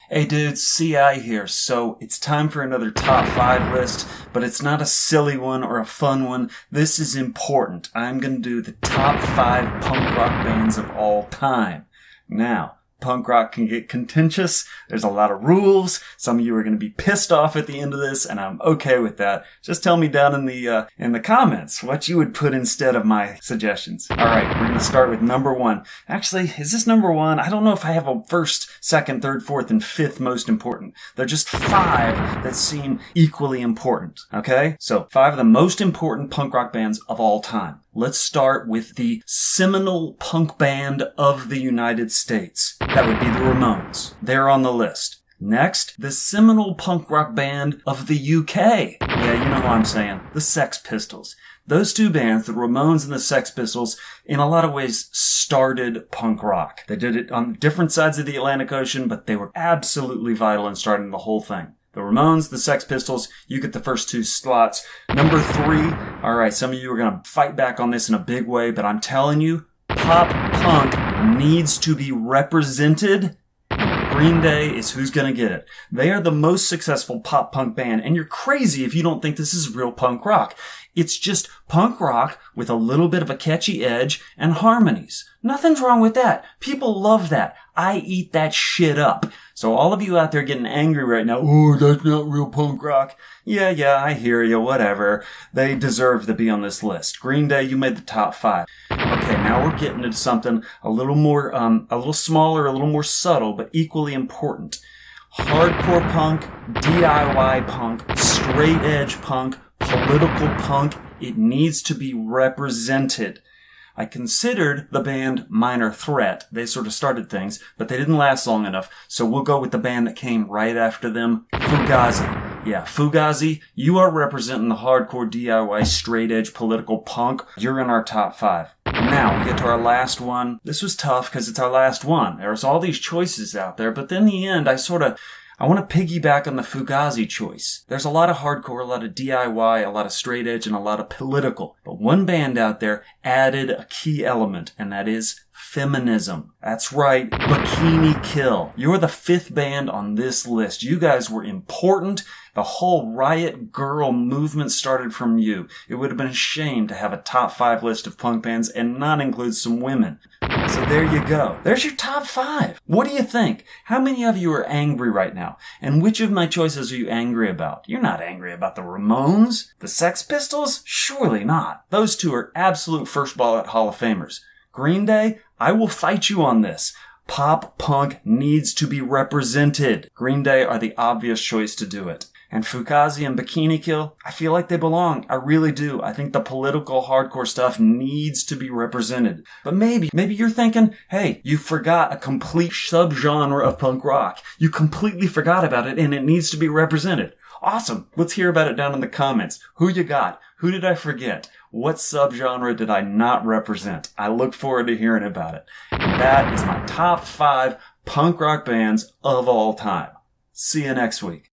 Hey dudes, CI here. So it's time for another top 5 list, but it's not a silly one or a fun one. This is important. I'm going to do the top 5 punk rock bands of all time. Now, punk rock can get contentious. There's a lot of rules. Some of you are going to be pissed off at the end of this, and I'm okay with that. Just tell me down in the comments what you would put instead of my suggestions. All right, we're going to start with number 1. Actually, is this number 1? I don't know if I have a first, second, third, fourth, and fifth most important. They're just 5 that seem equally important. Okay, so 5 of the most important punk rock bands of all time. Let's start with the seminal punk band of the United States. That would be the Ramones. They're on the list. Next, the seminal punk rock band of the UK. Yeah, you know what I'm saying. The Sex Pistols. Those two bands, the Ramones and the Sex Pistols, in a lot of ways started punk rock. They did it on different sides of the Atlantic Ocean, but they were absolutely vital in starting the whole thing. The Ramones, the Sex Pistols, you get the first 2 slots. Number 3, alright, some of you are going to fight back on this in a big way, but I'm telling you, pop punk needs to be represented. Green Day is who's going to get it. They are the most successful pop punk band, and you're crazy if you don't think this is real punk rock. It's just punk rock with a little bit of a catchy edge and harmonies. Nothing's wrong with that. People love that. I eat that shit up. So all of you out there getting angry right now, oh, that's not real punk rock. Yeah, I hear you, whatever. They deserve to be on this list. Green Day, you made the top 5. Okay, now we're getting into something a little more, a little smaller, a little more subtle, but equally important. Hardcore punk, DIY punk, straight edge punk, political punk, it needs to be represented. I considered the band Minor Threat. They sort of started things, but they didn't last long enough, so we'll go with the band that came right after them, Fugazi. Yeah, Fugazi, you are representing the hardcore DIY straight edge political punk. You're in our top 5. Now, we get to our last one. This was tough because it's our last one. There's all these choices out there, but in the end, I want to piggyback on the Fugazi choice. There's a lot of hardcore, a lot of DIY, a lot of straight edge, and a lot of political. But one band out there added a key element, and that is feminism. That's right, Bikini Kill. You're the 5th band on this list. You guys were important. The whole Riot Girl movement started from you. It would have been a shame to have a top 5 list of punk bands and not include some women. So there you go. There's your top 5. What do you think? How many of you are angry right now? And which of my choices are you angry about? You're not angry about the Ramones? The Sex Pistols? Surely not. Those 2 are absolute first ballot Hall of Famers. Green Day? I will fight you on this. Pop punk needs to be represented. Green Day are the obvious choice to do it. And Fugazi and Bikini Kill, I feel like they belong. I really do. I think the political hardcore stuff needs to be represented. But maybe you're thinking, hey, you forgot a complete subgenre of punk rock. You completely forgot about it and it needs to be represented. Awesome. Let's hear about it down in the comments. Who you got? Who did I forget? What subgenre did I not represent? I look forward to hearing about it. And that is my top 5 punk rock bands of all time. See you next week.